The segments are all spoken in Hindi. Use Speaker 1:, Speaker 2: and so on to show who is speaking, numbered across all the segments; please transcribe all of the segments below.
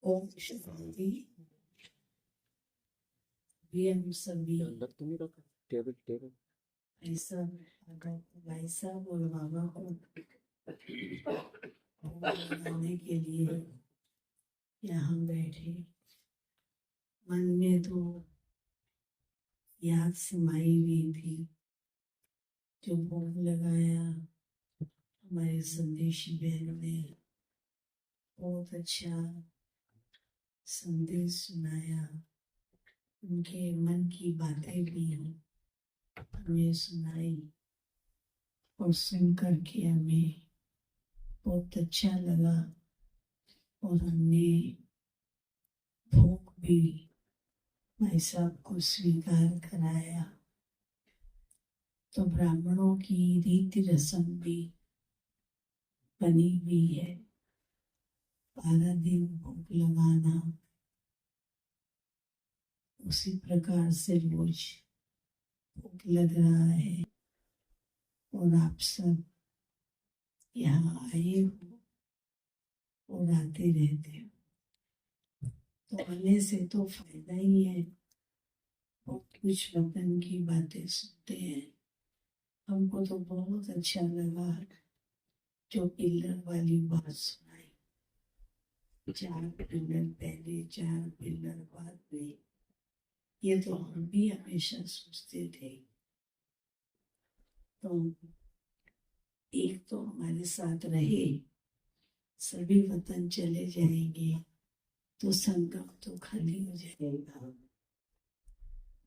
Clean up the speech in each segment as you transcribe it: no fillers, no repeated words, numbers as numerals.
Speaker 1: ओम शांति। भी हम सभी
Speaker 2: अंदर तो नहीं रखा टेबल टेबल
Speaker 1: ऐसा अगर भाई साहब और बाबा को लगाने के लिए यहाँ बैठे, मन में तो याद समाई हुई थी। जो भोग लगाया हमारे संदेशी बहन ने बहुत अच्छा संदेश सुनाया। उनके मन की बातें भी हमें सुनाई और सुन करके हमें बहुत अच्छा लगा और हमने भोग भी भाई साहब को स्वीकार कराया। तो ब्राह्मणों की रीति रस्म भी बनी हुई है, 12 दिन भोग लगाना। उसी प्रकार से रोज भोग लग रहा है और आप सब यहाँ आए हो और आते रहते हो, तो आने से तो फायदा ही है। बहुत कुछ वतन की बातें सुनते हैं। हमको तो बहुत अच्छा लगा जो पिलर वाली बात सुनाई। 4 पिलर पहले, 4 पिलर बाद में। ये तो हम भी हमेशा सोचते थे। तो एक तो हमारे साथ रहे, सभी वतन चले जाएंगे तो संगम तो खाली हो जाएगा।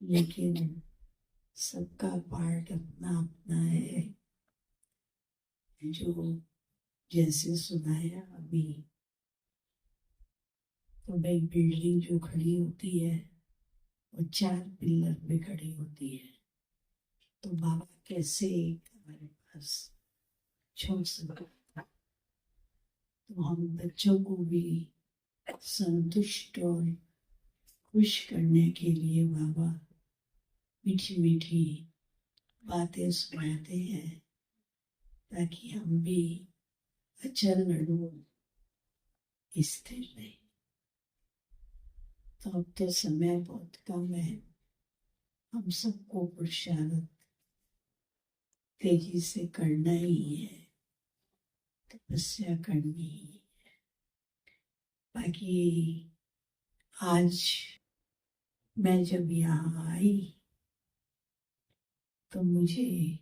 Speaker 1: लेकिन सबका पार्ट अपना अपना है। जो जैसे सुनाया अभी, तो एक बिल्डिंग जो खड़ी होती है वो 4 पिलर पे खड़ी होती है। तो बाबा कैसे हमारे पास छोड़ सकता। तो हम बच्चों को भी संतुष्ट और खुश करने के लिए बाबा मीठी मीठी बातें सुनाते हैं, ताकि हम भी अचल लड़ो स्थिर रहे। तो अब तो समय बहुत कम है, हम सबको पुरुषार्थ तेजी से करना ही है, तपस्या करनी ही है। बाकी आज मैं जब यहाँ आई तो मुझे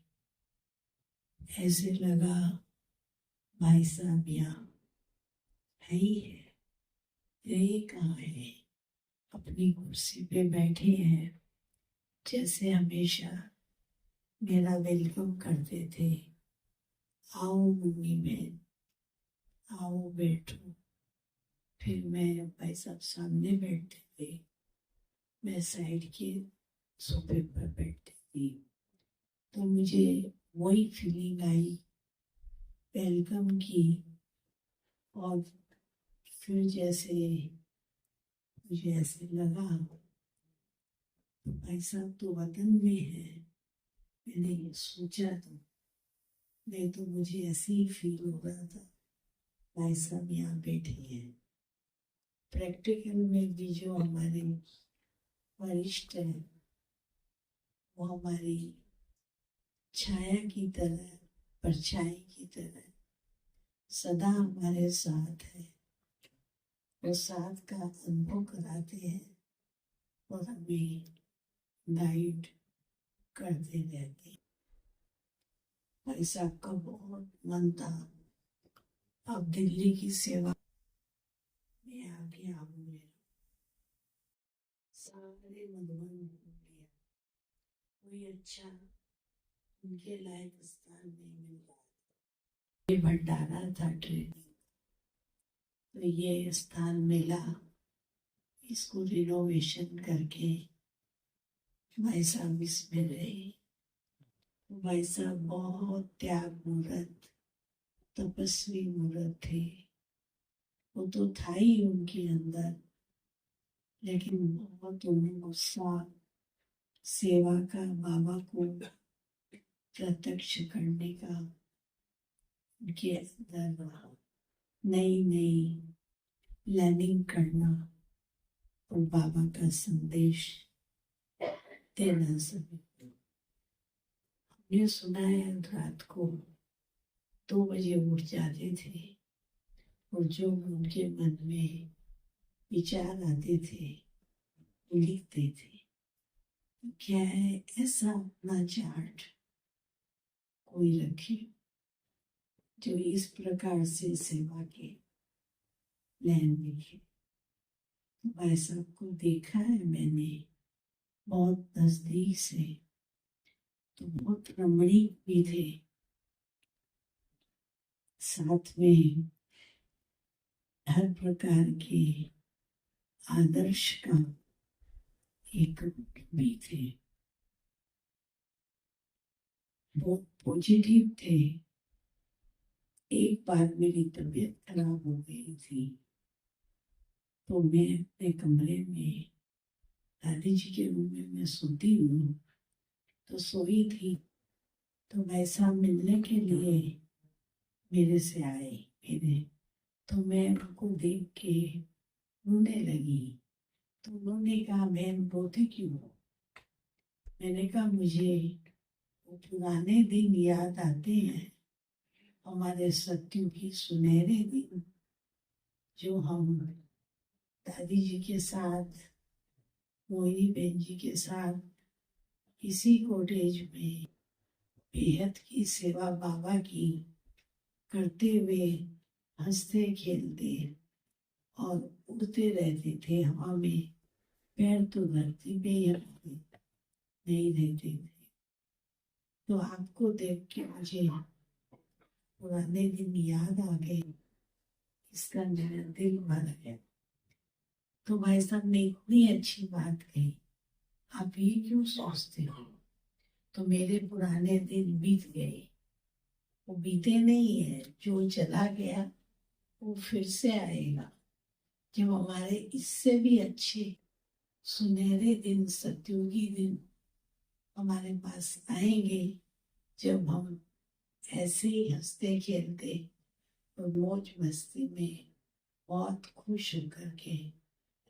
Speaker 1: ऐसे लगा भाई साहब यहाँ है ही है, ये कहाँ है, अपनी कुर्सी पे बैठे हैं। जैसे हमेशा मेरा वेलकम करते थे, आओ मुन्नी बहन, आओ बैठो। फिर मैं भाई साहब सामने बैठते थे, मैं साइड के सोफे पर बैठती थी। तो मुझे वही फीलिंग आई वेलकम की। और फिर जैसे मुझे ऐसे लगा तो भाई साहब तो वतन में है। मैंने ये सोचा तो नहीं, तो मुझे ऐसे ही फील हो रहा था भाई साहब यहाँ बैठे हैं। प्रैक्टिकल में भी जो हमारे वरिष्ठ हैं वो हमारी छाया की तरह, परछाई की तरह सदा हमारे साथ है। वो साथ का अनुभव कराते हैं और हमें गाइड करते रहते हैं। भाई साहब का बहुत मन था अब दिल्ली की सेवा में आगे आऊंगे। सारे मधुबन घूम लिया, कोई अच्छा उनके लायक स्थान नहीं मिल रहा। ये भंडारा था ट्रेनिंग, तो ये स्थान मिला। इसको रिनोवेशन करके भाई साहब इसमें रहे। भाई साहब बहुत त्याग मूर्त, तपस्वी मूर्त थे। वो तो था ही उनके अंदर, लेकिन बहुत उन्हें गुस्सा सेवा का, बाबा को प्रत्यक्ष करने का उनके अंदर रहा। नहीं नहीं, प्लानिंग करना और बाबा का संदेश देना सभी को। हमने सुना है रात को 2 बजे उठ जाते थे और जो उनके मन में विचार आते थे लिखते थे। क्या है ऐसा अपना चार्ट कोई रखे जो इस प्रकार से सेवा के प्लान लिखे। तो भाई साहब को देखा है मैंने बहुत नजदीक से, तो बहुत रमणीक भी थे। साथ में हर प्रकार के आदर्श का एक रूप भी थे। बहुत पॉजिटिव थे। एक बार मेरी तबीयत खराब हो गई थी, तो मैं अपने कमरे में दादी जी के रूम में मैं सोती हूँ, तो सोई थी, तो वैसा मिलने के लिए मेरे से आए मेरे, तो मैं उनको देख के रोने लगी। तो उन्होंने कहा बहन रोती क्यों हो? मैंने कहा मुझे वो पुराने दिन याद आते हैं, हमारे सत्युग की सुनहरे दिन, जो हम दादी जी के साथ, मोहिनी बहन जी के साथ इसी कॉटेज में बेहद की सेवा बाबा की करते हुए हंसते खेलते और उड़ते रहते थे हवा में, पैर तो धरती पे ही नहीं रहते थे। तो आपको देख के मुझे पुराने दिन याद आ गए, इसका मेरा दिल भर गया। तो भाई साहब ने इतनी अच्छी बात कही, आप ये क्यों सोचते हो? तो मेरे पुराने दिन बीत गए, वो बीते नहीं है, जो चला गया वो फिर से आएगा। जब हमारे इससे भी अच्छे सुनहरे दिन, सत्युगी दिन हमारे पास आएंगे, जब हम ऐसे ही हंसते खेलते और मौज मस्ती में बहुत खुश होकर के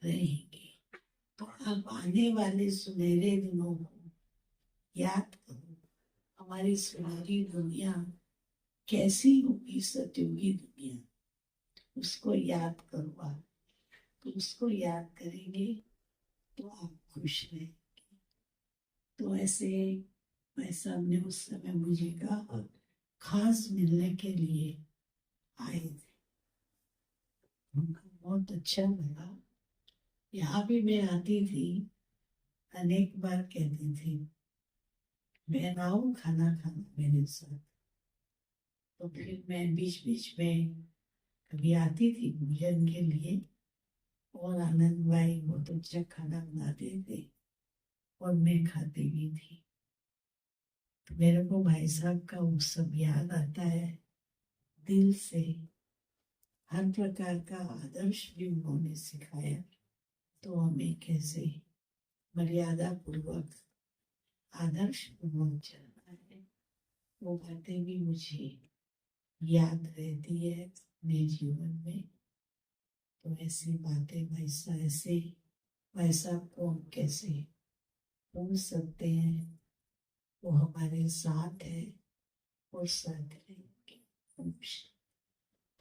Speaker 1: रहेंगे। तो अब आने वाले सुनहरे दिनों को याद करो। हमारी सुनहरी दुनिया कैसी होगी, सत्युगी दुनिया, उसको याद करो आप। तो उसको याद करेंगे तो आप खुश रहेंगे। तो ऐसे भाई साहब ने उस समय मुझे कहा, खास मिलने के लिए आए थे। उनको बहुत अच्छा लगा। यहाँ भी मैं आती थी, अनेक बार कहती थी बहन आओ खाना खाना मेरे साथ। तो फिर मैं बीच बीच में कभी आती थी भोजन के लिए, और आनंद भाई बहुत अच्छा खाना बनाते थे और मैं खाती भी थी। तो मेरे को भाई साहब का वो सब याद आता है दिल से। हर प्रकार का आदर्श भी उन्होंने सिखाया, तो हमें कैसे मर्यादा पूर्वक आदर्श पूर्वक चलना है, वो बातें भी मुझे याद रहती है अपने जीवन में। तो ऐसी बातें वैसा को हम कैसे भूल सकते हैं? वो हमारे साथ है और साथ रहेंगे।